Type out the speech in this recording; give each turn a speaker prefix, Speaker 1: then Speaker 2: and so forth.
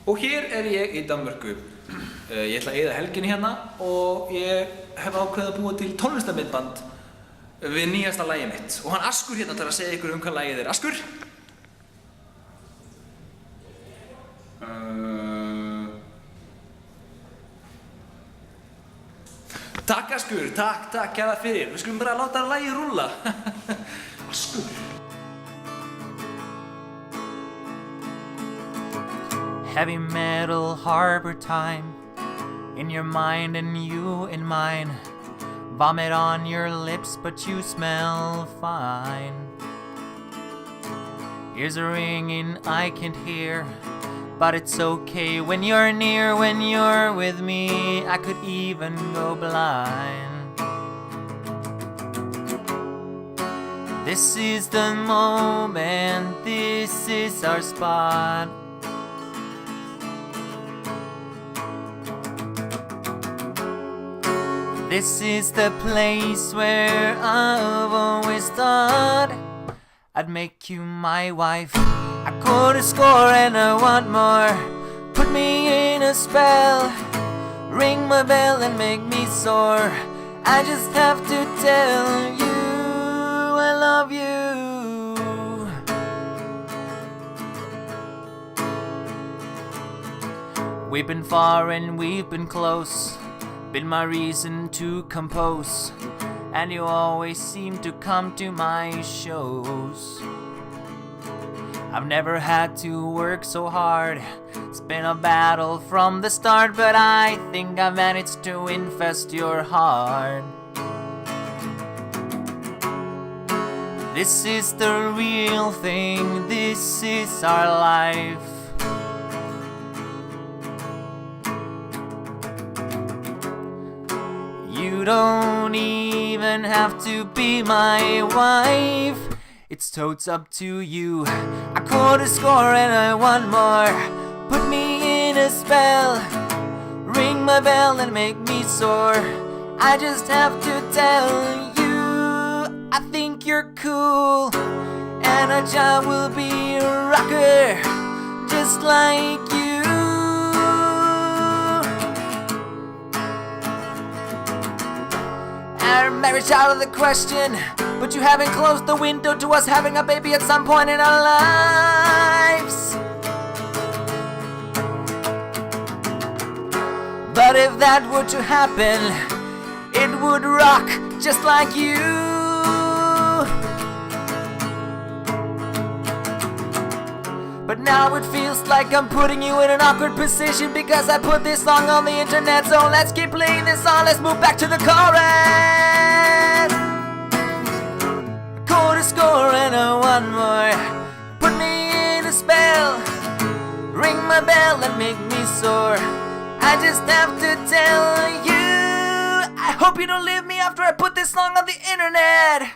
Speaker 1: Og hér ég í Danmörku. Ég ætla að eyða helginni hérna og ég hef ákveðið að búa til tónlistarmyndband við nýjasta lagið mitt. Og hann Askur hérna til að segja ykkur hvað lagið Askur? Takk Askur, takk kæra fyrir. Við skulum bara láta lagið rúlla. Askur.
Speaker 2: Heavy metal harbor time in your mind and you in mine. Vomit on your lips, but you smell fine. Ears are ringing, I can't hear, but it's okay when you're near, when you're with me. I could even go blind. This is the moment, this is our spot. This is the place where I've always thought I'd make you my wife. I could score and I want more. Put me in a spell, ring my bell and make me soar. I just have to tell you I love you. We've been far and we've been close, been my reason to compose, and you always seem to come to my shows. I've never had to work so hard, it's been a battle from the start, but I think I managed to infest your heart. This is the real thing, this is our life. You don't even have to be my wife, it's totes up to you. I could score and I want more. Put me in a spell, ring my bell and make me soar. I just have to tell you I think you're cool, and our job will be a rocker just like you. Our marriage out of the question, but you haven't closed the window to us having a baby at some point in our lives. But if that were to happen, it would rock just like you. But now it feels like I'm putting you in an awkward position because I put this song on the internet. So let's keep playing this song, let's move back to the chorus. Chorus score and I want more. Put me in a spell, ring my bell and make me soar. I just have to tell you I hope you don't leave me after I put this song on the internet.